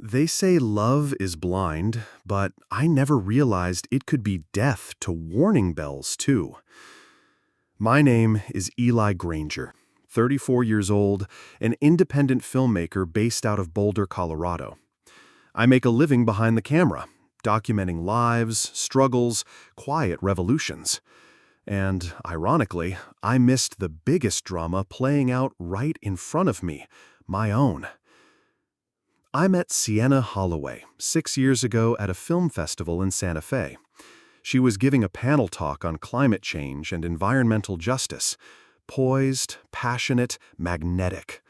They say love is blind, but I never realized it could be deaf to warning bells, too. My name is Eli Granger, 34 years old, an independent filmmaker based out of Boulder, Colorado. I make a living behind the camera, documenting lives, struggles, quiet revolutions. And, ironically, I missed the biggest drama playing out right in front of me, my own. I met Sienna Holloway 6 years ago at a film festival in Santa Fe. She was giving a panel talk on climate change and environmental justice. Poised, passionate, magnetic.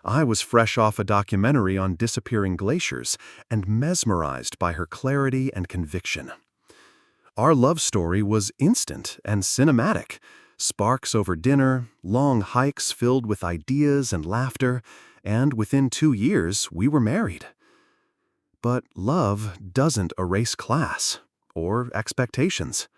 I was fresh off a documentary on disappearing glaciers and mesmerized by her clarity and conviction. Our love story was instant and cinematic. Sparks over dinner, long hikes filled with ideas and laughter, and within 2 years, we were married. But love doesn't erase class or expectations.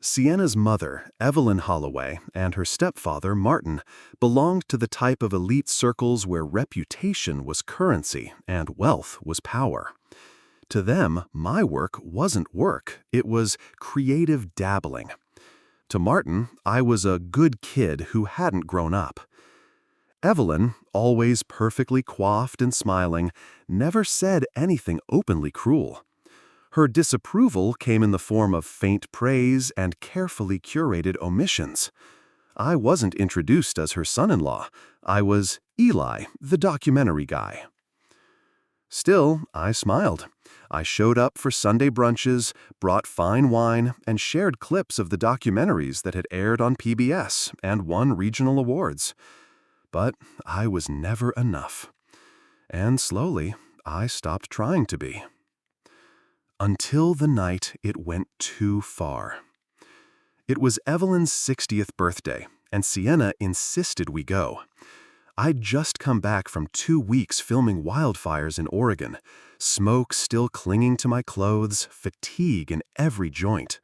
Sienna's mother, Evelyn Holloway, and her stepfather, Martin, belonged to the type of elite circles where reputation was currency and wealth was power. To them, my work wasn't work, it was creative dabbling. To Martin, I was a good kid who hadn't grown up. Evelyn, always perfectly coiffed and smiling, never said anything openly cruel. Her disapproval came in the form of faint praise and carefully curated omissions. I wasn't introduced as her son-in-law. I was Eli, the documentary guy. Still, I smiled. I showed up for Sunday brunches, brought fine wine, and shared clips of the documentaries that had aired on PBS and won regional awards. But I was never enough. And slowly, I stopped trying to be. Until the night it went too far. It was Evelyn's 60th birthday, and Sienna insisted we go. I'd just come back from 2 weeks filming wildfires in Oregon, smoke still clinging to my clothes, fatigue in every joint.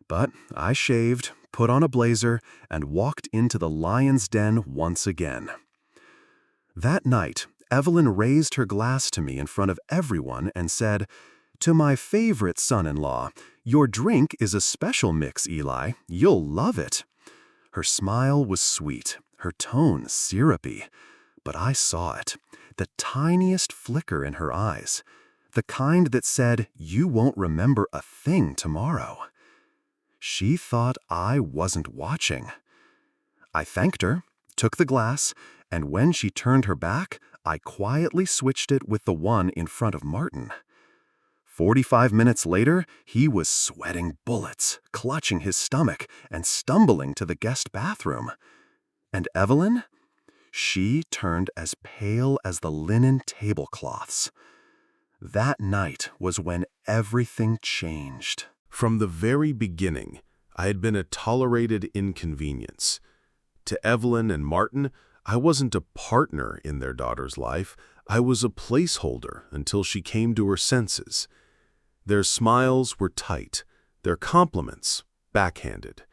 But I shaved, put on a blazer, and walked into the lion's den once again. That night, Evelyn raised her glass to me in front of everyone and said, "To my favorite son-in-law, your drink is a special mix, Eli. You'll love it." Her smile was sweet, her tone syrupy, but I saw it, the tiniest flicker in her eyes, the kind that said, "You won't remember a thing tomorrow." She thought I wasn't watching. I thanked her, took the glass, and when she turned her back, I quietly switched it with the one in front of Martin. 45 minutes later, he was sweating bullets, clutching his stomach, and stumbling to the guest bathroom. And Evelyn? She turned as pale as the linen tablecloths. That night was when everything changed. From the very beginning, I had been a tolerated inconvenience. To Evelyn and Martin, I wasn't a partner in their daughter's life. I was a placeholder until she came to her senses. Their smiles were tight, their compliments backhanded.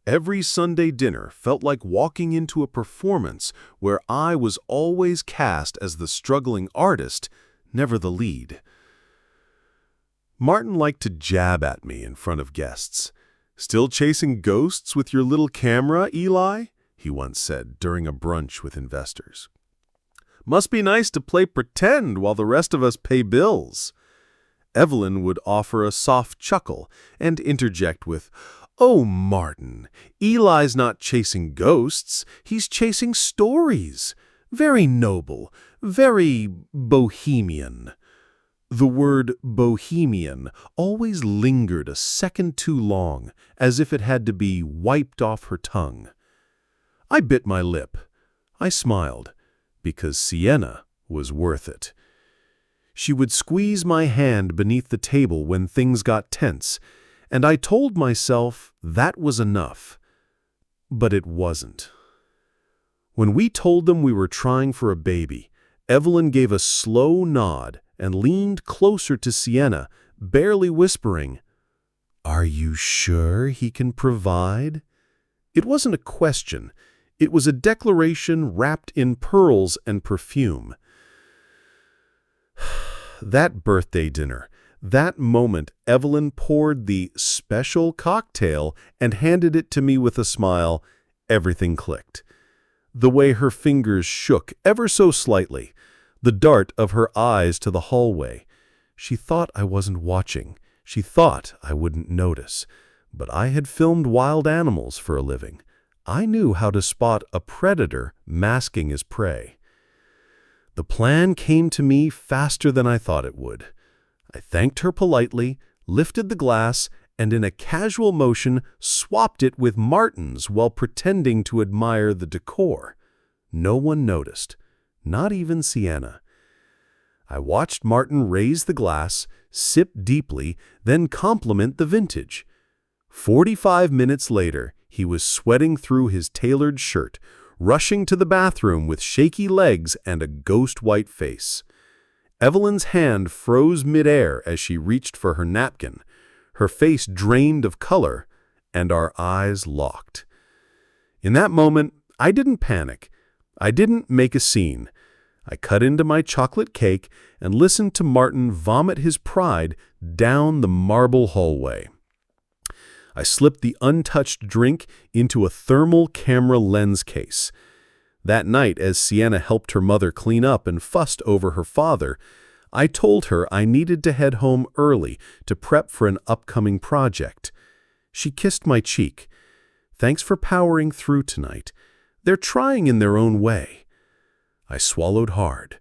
Every Sunday dinner felt like walking into a performance where I was always cast as the struggling artist, never the lead. Martin liked to jab at me in front of guests. "Still chasing ghosts with your little camera, Eli?" he once said during a brunch with investors. "Must be nice to play pretend while the rest of us pay bills." Evelyn would offer a soft chuckle and interject with, "Oh, Martin, Eli's not chasing ghosts, he's chasing stories. Very noble, very bohemian." The word bohemian always lingered a second too long, as if it had to be wiped off her tongue. I bit my lip. I smiled, because Sienna was worth it. She would squeeze my hand beneath the table when things got tense, and I told myself that was enough. But it wasn't. When we told them we were trying for a baby, Evelyn gave a slow nod and leaned closer to Sienna, barely whispering, "Are you sure he can provide?" It wasn't a question. It was a declaration wrapped in pearls and perfume. That birthday dinner, that moment Evelyn poured the special cocktail and handed it to me with a smile, everything clicked. The way her fingers shook ever so slightly, the dart of her eyes to the hallway. She thought I wasn't watching. She thought I wouldn't notice. But I had filmed wild animals for a living. I knew how to spot a predator masking his prey. The plan came to me faster than I thought it would. I thanked her politely, lifted the glass, and in a casual motion swapped it with Martin's while pretending to admire the decor. No one noticed, not even Sienna. I watched Martin raise the glass, sip deeply, then compliment the vintage. 45 minutes later, he was sweating through his tailored shirt, rushing to the bathroom with shaky legs and a ghost-white face. Evelyn's hand froze midair as she reached for her napkin, her face drained of color, and our eyes locked. In that moment, I didn't panic. I didn't make a scene. I cut into my chocolate cake and listened to Martin vomit his pride down the marble hallway. I slipped the untouched drink into a thermal camera lens case. That night, as Sienna helped her mother clean up and fussed over her father, I told her I needed to head home early to prep for an upcoming project. She kissed my cheek. Thanks for powering through tonight. They're trying in their own way. I swallowed hard.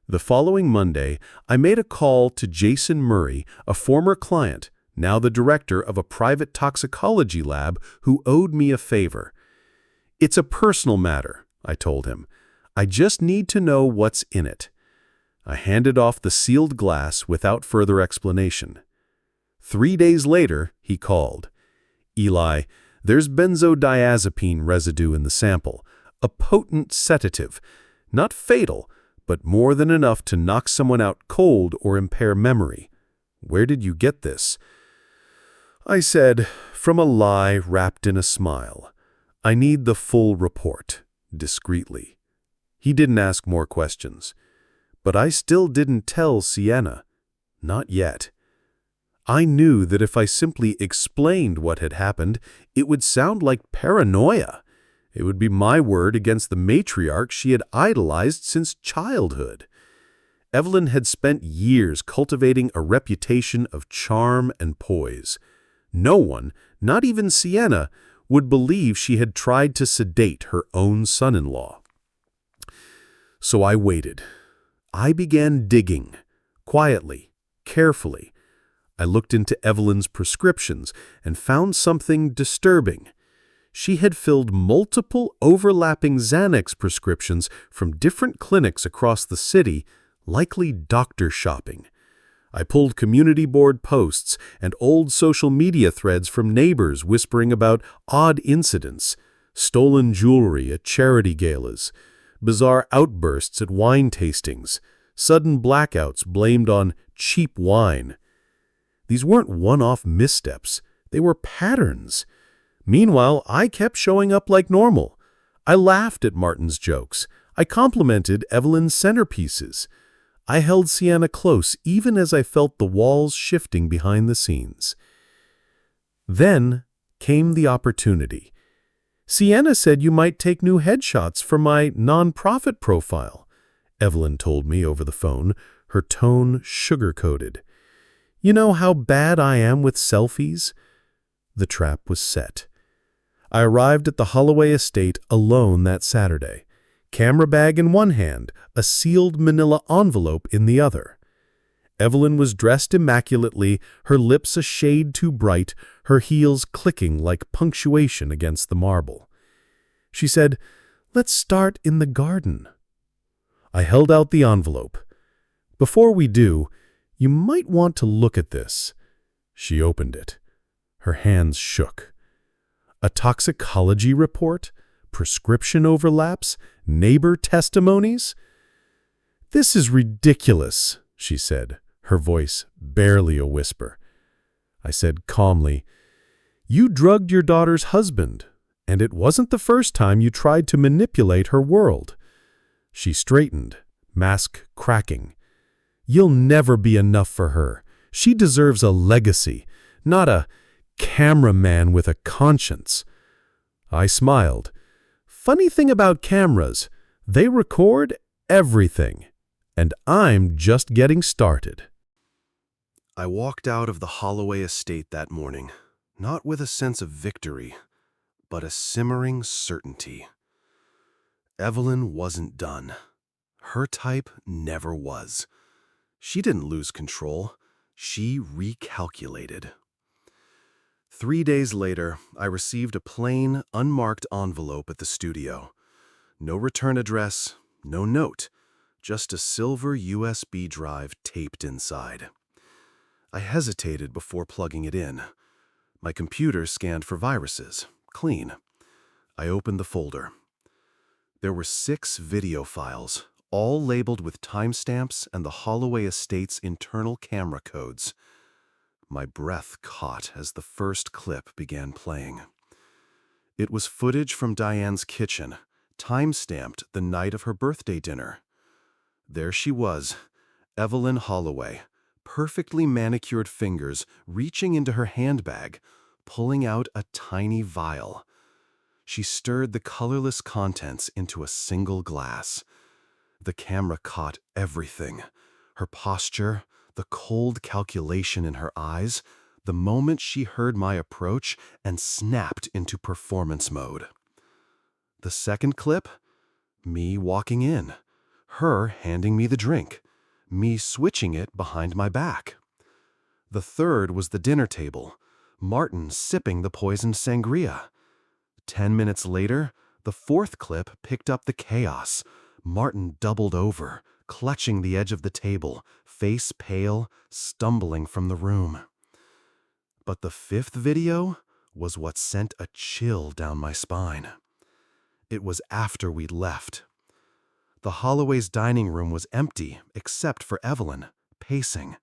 The following Monday, I made a call to Jason Murray, a former client, now the director of a private toxicology lab, who owed me a favor. It's a personal matter, I told him. I just need to know what's in it. I handed off the sealed glass without further explanation. 3 days later, he called. Eli, there's benzodiazepine residue in the sample, a potent sedative. Not fatal, but more than enough to knock someone out cold or impair memory. Where did you get this? I said, from a lie wrapped in a smile. I need the full report, discreetly. He didn't ask more questions. But I still didn't tell Sienna. Not yet. I knew that if I simply explained what had happened, it would sound like paranoia. It would be my word against the matriarch she had idolized since childhood. Evelyn had spent years cultivating a reputation of charm and poise. No one, not even Sienna, would believe she had tried to sedate her own son-in-law. So I waited. I began digging, quietly, carefully. I looked into Evelyn's prescriptions and found something disturbing. She had filled multiple overlapping Xanax prescriptions from different clinics across the city, likely doctor shopping. I pulled community board posts and old social media threads from neighbors whispering about odd incidents, stolen jewelry at charity galas, bizarre outbursts at wine tastings, sudden blackouts blamed on cheap wine. These weren't one-off missteps. They were patterns. Meanwhile, I kept showing up like normal. I laughed at Martin's jokes. I complimented Evelyn's centerpieces. I held Sienna close even as I felt the walls shifting behind the scenes. Then came the opportunity. Sienna said you might take new headshots for my nonprofit profile, Evelyn told me over the phone, her tone sugar-coated. You know how bad I am with selfies? The trap was set. I arrived at the Holloway estate alone that Saturday, camera bag in one hand, a sealed manila envelope in the other. Evelyn was dressed immaculately, her lips a shade too bright, her heels clicking like punctuation against the marble. She said, "Let's start in the garden." I held out the envelope. "Before we do, you might want to look at this." She opened it. Her hands shook. A toxicology report? Prescription overlaps? Neighbor testimonies? "This is ridiculous," she said, her voice barely a whisper. I said calmly, "You drugged your daughter's husband, and it wasn't the first time you tried to manipulate her world." She straightened, mask cracking. You'll never be enough for her. She deserves a legacy, not a cameraman with a conscience. I smiled. Funny thing about cameras, they record everything. And I'm just getting started. I walked out of the Holloway estate that morning, not with a sense of victory, but a simmering certainty. Evelyn wasn't done. Her type never was. She didn't lose control. She recalculated. 3 days later, I received a plain, unmarked envelope at the studio. No return address, no note, just a silver USB drive taped inside. I hesitated before plugging it in. My computer scanned for viruses. Clean. I opened the folder. There were 6 video files, all labeled with timestamps and the Holloway estate's internal camera codes. My breath caught as the first clip began playing. It was footage from Diane's kitchen, time-stamped the night of her birthday dinner. There she was, Evelyn Holloway, perfectly manicured fingers reaching into her handbag, pulling out a tiny vial. She stirred the colorless contents into a single glass. The camera caught everything. Her posture, the cold calculation in her eyes, the moment she heard my approach and snapped into performance mode. The second clip? Me walking in. Her handing me the drink. Me switching it behind my back. The third was the dinner table. Martin sipping the poisoned sangria. 10 minutes later, the fourth clip picked up the chaos. Martin doubled over, clutching the edge of the table, face pale, stumbling from the room. But the fifth video was what sent a chill down my spine. It was after we'd left. The Holloway's dining room was empty except for Evelyn, pacing.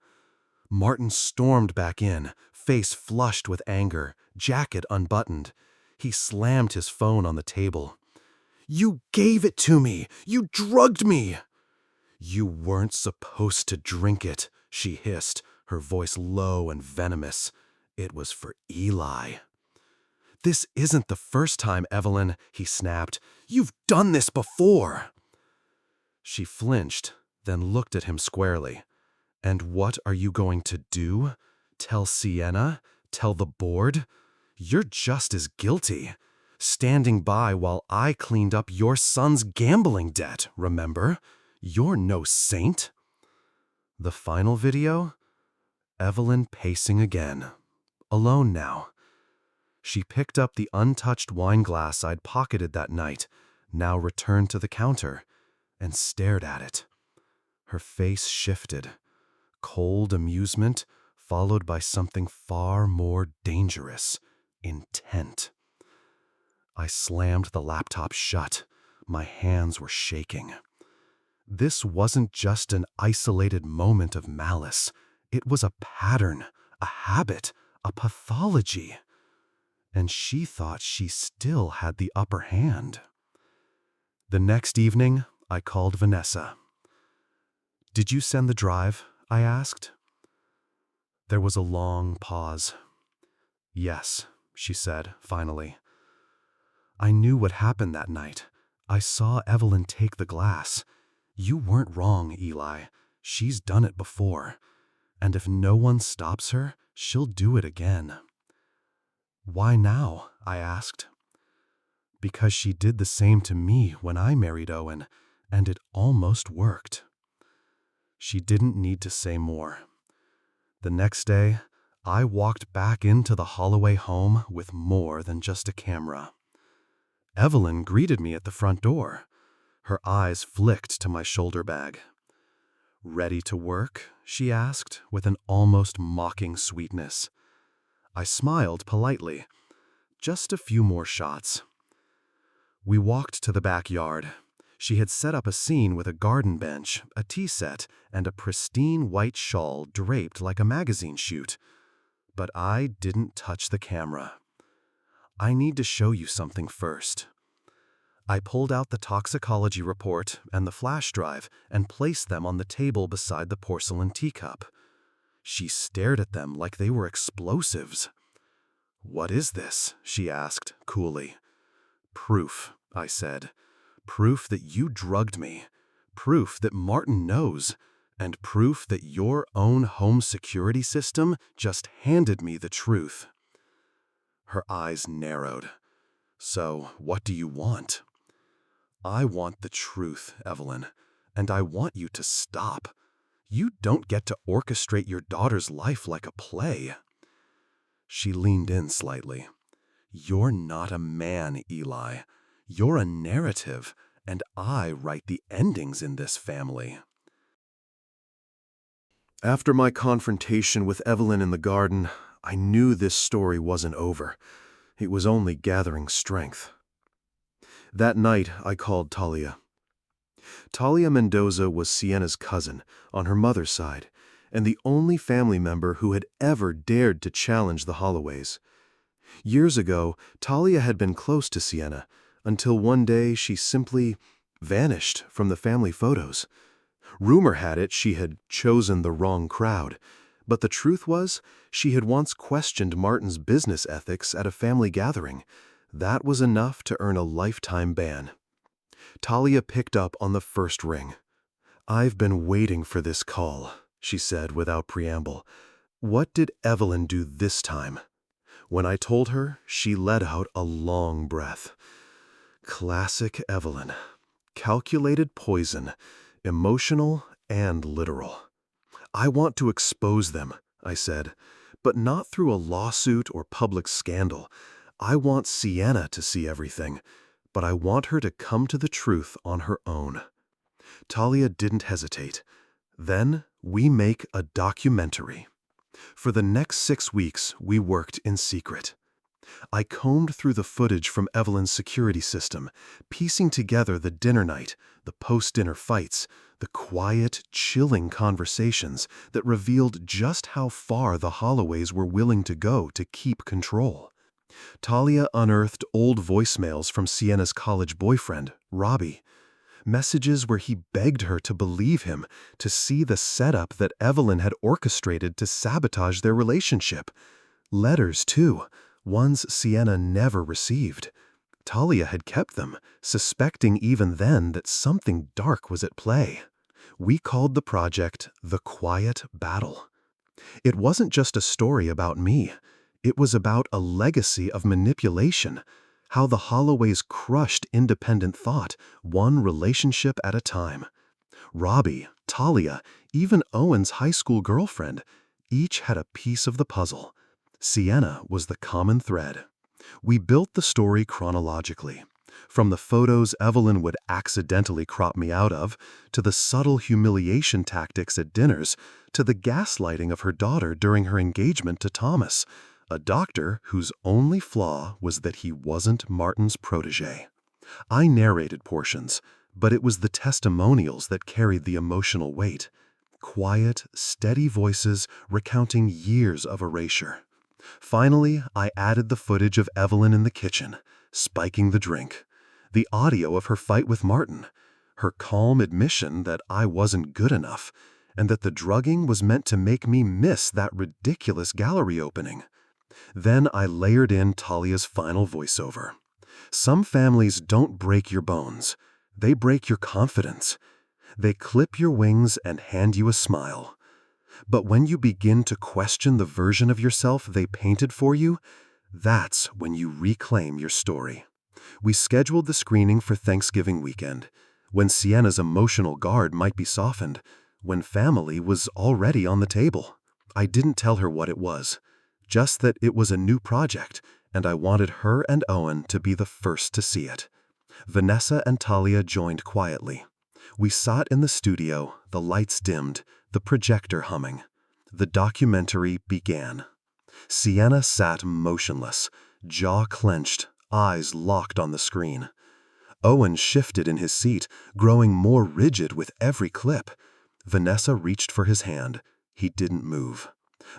Martin stormed back in, face flushed with anger, jacket unbuttoned. He slammed his phone on the table. "You gave it to me! You drugged me!" "You weren't supposed to drink it," she hissed, her voice low and venomous. It was for Eli. "This isn't the first time, Evelyn," he snapped. "You've done this before." She flinched, then looked at him squarely. "And what are you going to do? Tell Sienna? Tell the board? You're just as guilty. Standing by while I cleaned up your son's gambling debt, remember? You're no saint." The final video? Evelyn pacing again. Alone now. She picked up the untouched wine glass I'd pocketed that night, now returned to the counter, and stared at it. Her face shifted. Cold amusement, followed by something far more dangerous. Intent. I slammed the laptop shut. My hands were shaking. This wasn't just an isolated moment of malice. It was a pattern, a habit, a pathology. And she thought she still had the upper hand. The next evening, I called Vanessa. "Did you send the drive?" I asked. There was a long pause. "Yes," she said, finally. "I knew what happened that night. I saw Evelyn take the glass. You weren't wrong, Eli. She's done it before. And if no one stops her, she'll do it again." "Why now?" I asked. "Because she did the same to me when I married Owen, and it almost worked." She didn't need to say more. The next day, I walked back into the Holloway home with more than just a camera. Evelyn greeted me at the front door. Her eyes flicked to my shoulder bag. "Ready to work?" she asked, with an almost mocking sweetness. I smiled politely. Just a few more shots. We walked to the backyard. She had set up a scene with a garden bench, a tea set, and a pristine white shawl draped like a magazine shoot. But I didn't touch the camera. "I need to show you something first." I pulled out the toxicology report and the flash drive and placed them on the table beside the porcelain teacup. She stared at them like they were explosives. "What is this?" she asked, coolly. "Proof," I said. "Proof that you drugged me. Proof that Martin knows. And proof that your own home security system just handed me the truth." Her eyes narrowed. "So, what do you want?" "I want the truth, Evelyn, and I want you to stop. You don't get to orchestrate your daughter's life like a play." She leaned in slightly. "You're not a man, Eli. You're a narrative, and I write the endings in this family." After my confrontation with Evelyn in the garden, I knew this story wasn't over. It was only gathering strength. That night, I called Talia. Talia Mendoza was Sienna's cousin, on her mother's side, and the only family member who had ever dared to challenge the Holloways. Years ago, Talia had been close to Sienna, until one day she simply vanished from the family photos. Rumor had it she had chosen the wrong crowd, but the truth was she had once questioned Martin's business ethics at a family gathering. That was enough to earn a lifetime ban. Talia picked up on the first ring. "I've been waiting for this call," she said without preamble. "What did Evelyn do this time?" When I told her, she let out a long breath. Classic Evelyn. Calculated poison, emotional and literal. "I want to expose them," I said, "but not through a lawsuit or public scandal. I want Sienna to see everything, but I want her to come to the truth on her own." Talia didn't hesitate. "Then we make a documentary." For the next 6 weeks, we worked in secret. I combed through the footage from Evelyn's security system, piecing together the dinner night, the post-dinner fights, the quiet, chilling conversations that revealed just how far the Holloways were willing to go to keep control. Talia unearthed old voicemails from Sienna's college boyfriend, Robbie. Messages where he begged her to believe him, to see the setup that Evelyn had orchestrated to sabotage their relationship. Letters, too, ones Sienna never received. Talia had kept them, suspecting even then that something dark was at play. We called the project The Quiet Battle. It wasn't just a story about me. It was about a legacy of manipulation, how the Holloways crushed independent thought, one relationship at a time. Robbie, Talia, even Owen's high school girlfriend, each had a piece of the puzzle. Sienna was the common thread. We built the story chronologically, from the photos Evelyn would accidentally crop me out of, to the subtle humiliation tactics at dinners, to the gaslighting of her daughter during her engagement to Thomas, a doctor whose only flaw was that he wasn't Martin's protégé. I narrated portions, but it was the testimonials that carried the emotional weight. Quiet, steady voices recounting years of erasure. Finally, I added the footage of Evelyn in the kitchen, spiking the drink, the audio of her fight with Martin, her calm admission that I wasn't good enough, and that the drugging was meant to make me miss that ridiculous gallery opening. Then I layered in Talia's final voiceover. "Some families don't break your bones. They break your confidence. They clip your wings and hand you a smile. But when you begin to question the version of yourself they painted for you, that's when you reclaim your story." We scheduled the screening for Thanksgiving weekend, when Sienna's emotional guard might be softened, when family was already on the table. I didn't tell her what it was, just that it was a new project, and I wanted her and Owen to be the first to see it. Vanessa and Talia joined quietly. We sat in the studio, the lights dimmed, the projector humming. The documentary began. Sienna sat motionless, jaw clenched, eyes locked on the screen. Owen shifted in his seat, growing more rigid with every clip. Vanessa reached for his hand. He didn't move.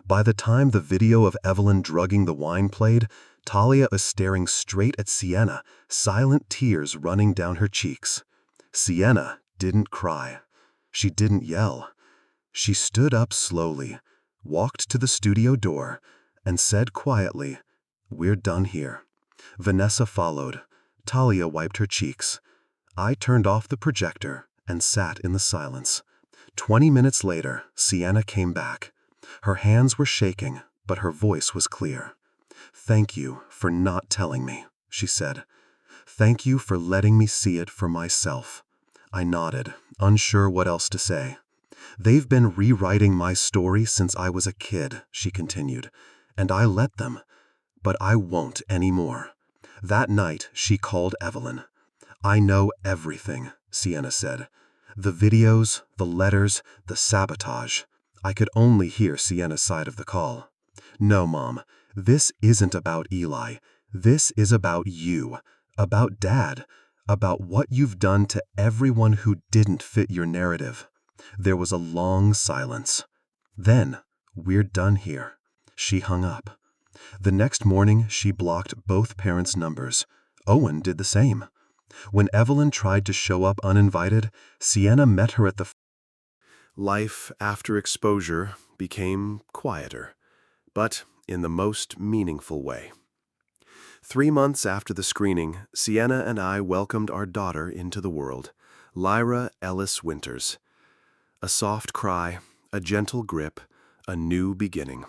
By the time the video of Evelyn drugging the wine played, Talia was staring straight at Sienna, silent tears running down her cheeks. Sienna didn't cry. She didn't yell. She stood up slowly, walked to the studio door, and said quietly, "We're done here." Vanessa followed. Talia wiped her cheeks. I turned off the projector and sat in the silence. 20 minutes later, Sienna came back. Her hands were shaking, but her voice was clear. "Thank you for not telling me," she said. "Thank you for letting me see it for myself." I nodded, unsure what else to say. "They've been rewriting my story since I was a kid," she continued, "and I let them. But I won't anymore." That night, she called Evelyn. "I know everything," Sienna said. "The videos, the letters, the sabotage." I could only hear Sienna's side of the call. "No, Mom, this isn't about Eli. This is about you, about Dad, about what you've done to everyone who didn't fit your narrative." There was a long silence. Then, "We're done here." She hung up. The next morning, she blocked both parents' numbers. Owen did the same. When Evelyn tried to show up uninvited, Sienna met her at the Life after exposure became quieter, but in the most meaningful way. 3 months after the screening, Sienna and I welcomed our daughter into the world, Lyra Ellis Winters. A soft cry, a gentle grip, a new beginning.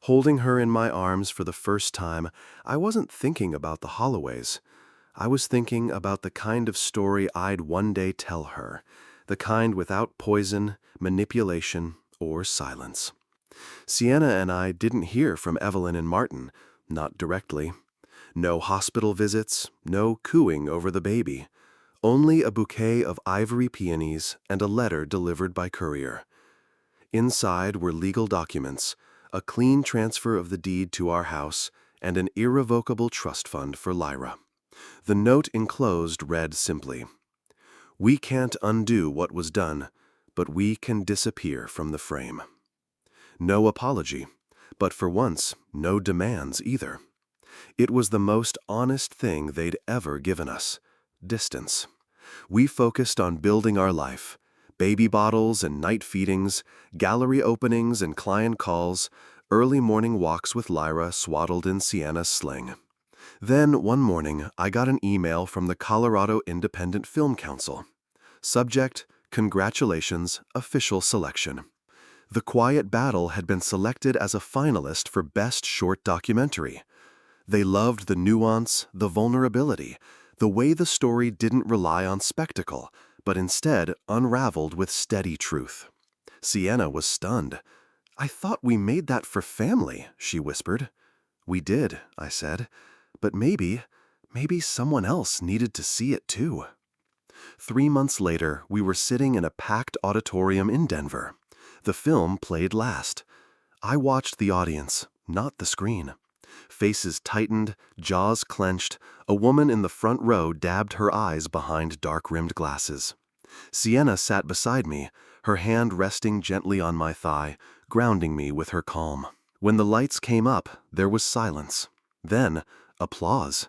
Holding her in my arms for the first time, I wasn't thinking about the Holloways. I was thinking about the kind of story I'd one day tell her, the kind without poison, manipulation, or silence. Sienna and I didn't hear from Evelyn and Martin, not directly. No hospital visits, no cooing over the baby. Only a bouquet of ivory peonies and a letter delivered by courier. Inside were legal documents, a clean transfer of the deed to our house, and an irrevocable trust fund for Lyra. The note enclosed read simply, "We can't undo what was done, but we can disappear from the frame." No apology, but for once, no demands either. It was the most honest thing they'd ever given us: distance. We focused on building our life: baby bottles and night feedings, gallery openings and client calls, early morning walks with Lyra swaddled in Sienna's sling. Then, one morning, I got an email from the Colorado Independent Film Council. Subject: "Congratulations, official selection." The Quiet Battle had been selected as a finalist for Best Short Documentary. They loved the nuance, the vulnerability, the way the story didn't rely on spectacle, but instead unraveled with steady truth. Sienna was stunned. "I thought we made that for family," she whispered. "We did," I said, "but maybe someone else needed to see it too." 3 months later, we were sitting in a packed auditorium in Denver. The film played last. I watched the audience, not the screen. Faces tightened, jaws clenched, a woman in the front row dabbed her eyes behind dark-rimmed glasses. Sienna sat beside me, her hand resting gently on my thigh, grounding me with her calm. When the lights came up, there was silence. Then, applause.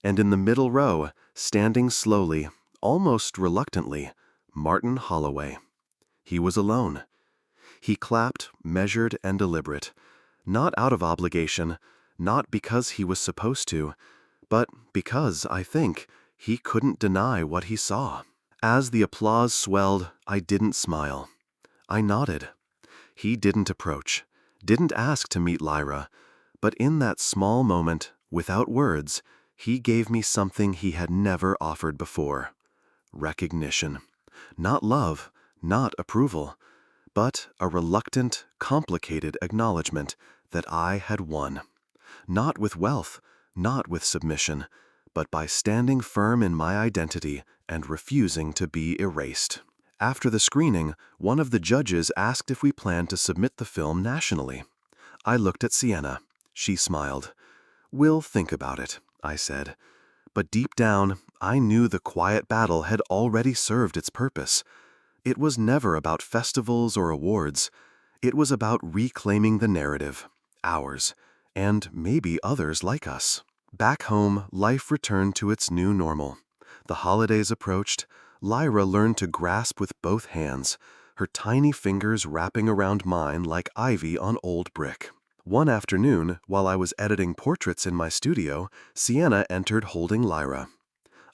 And in the middle row, standing slowly, almost reluctantly, Martin Holloway. He was alone. He clapped, measured and deliberate, not out of obligation, not because he was supposed to, but because, I think, he couldn't deny what he saw. As the applause swelled, I didn't smile. I nodded. He didn't approach, didn't ask to meet Lyra, but in that small moment, without words, he gave me something he had never offered before: recognition. Not love, not approval, but a reluctant, complicated acknowledgement that I had won. Not with wealth, not with submission, but by standing firm in my identity and refusing to be erased. After the screening, one of the judges asked if we planned to submit the film nationally. I looked at Sienna. She smiled. "We'll think about it," I said. But deep down, I knew the Quiet Battle had already served its purpose. It was never about festivals or awards. It was about reclaiming the narrative, ours, and maybe others like us. Back home, life returned to its new normal. The holidays approached. Lyra learned to grasp with both hands, her tiny fingers wrapping around mine like ivy on old brick. One afternoon, while I was editing portraits in my studio, Sienna entered holding Lyra.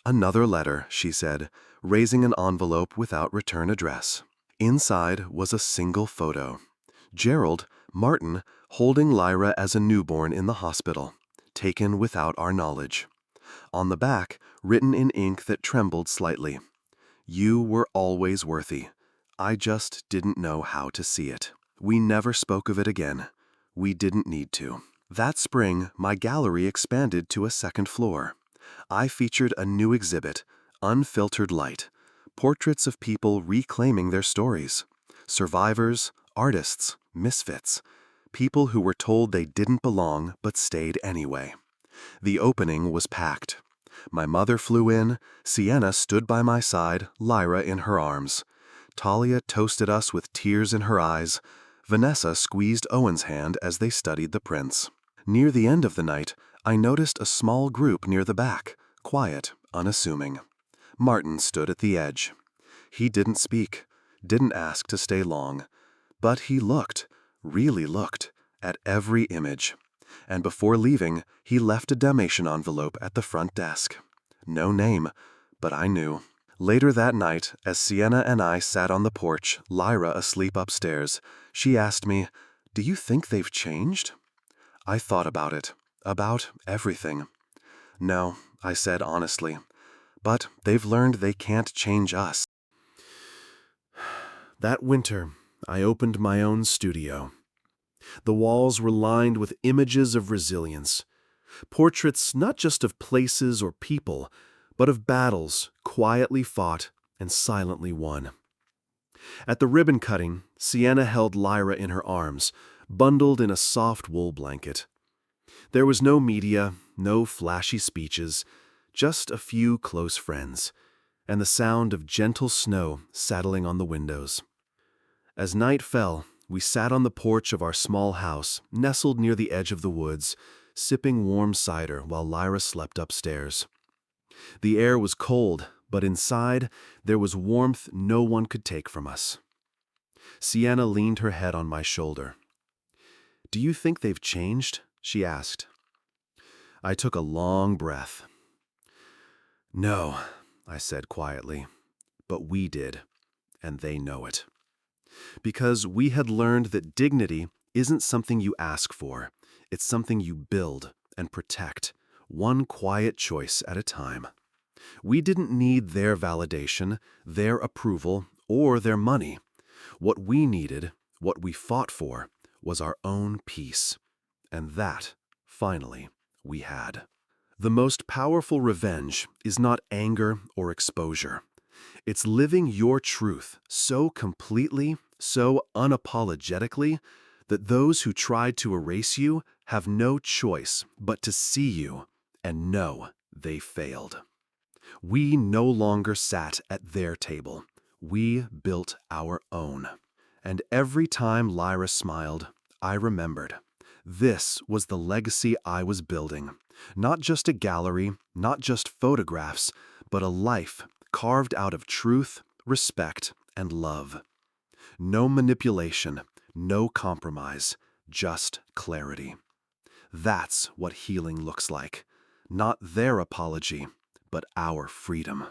"Another letter," she said, raising an envelope without return address. Inside was a single photo. Gerald, Martin, holding Lyra as a newborn in the hospital, taken without our knowledge. On the back, written in ink that trembled slightly, "You were always worthy. I just didn't know how to see it." We never spoke of it again. We didn't need to. That spring, my gallery expanded to a second floor. I featured a new exhibit, Unfiltered Light, portraits of people reclaiming their stories. Survivors, artists, misfits, people who were told they didn't belong but stayed anyway. The opening was packed. My mother flew in, Sienna stood by my side, Lyra in her arms. Talia toasted us with tears in her eyes. Vanessa squeezed Owen's hand as they studied the prints. Near the end of the night, I noticed a small group near the back, quiet, unassuming. Martin stood at the edge. He didn't speak, didn't ask to stay long, but he looked, really looked, at every image. And before leaving, he left a donation envelope at the front desk. No name, but I knew. Later that night, as Sienna and I sat on the porch, Lyra asleep upstairs, she asked me, "Do you think they've changed?" I thought about it, about everything. "No," I said honestly, "but they've learned they can't change us." That winter, I opened my own studio. The walls were lined with images of resilience, portraits not just of places or people, but of battles quietly fought and silently won. At the ribbon cutting, Sienna held Lyra in her arms, bundled in a soft wool blanket. There was no media, no flashy speeches, just a few close friends, and the sound of gentle snow settling on the windows. As night fell, we sat on the porch of our small house, nestled near the edge of the woods, sipping warm cider while Lyra slept upstairs. The air was cold, but inside there was warmth no one could take from us. Sienna leaned her head on my shoulder. "Do you think they've changed?" she asked. I took a long breath. "No," I said quietly, "but we did, and they know it." Because we had learned that dignity isn't something you ask for, it's something you build and protect, one quiet choice at a time. We didn't need their validation, their approval, or their money. What we needed, what we fought for, was our own peace. And that, finally, we had. The most powerful revenge is not anger or exposure. It's living your truth so completely, so unapologetically, that those who tried to erase you have no choice but to see you and know they failed. We no longer sat at their table. We built our own. And every time Lyra smiled, I remembered. This was the legacy I was building. Not just a gallery, not just photographs, but a life carved out of truth, respect, and love. No manipulation, no compromise, just clarity. That's what healing looks like. Not their apology, but our freedom.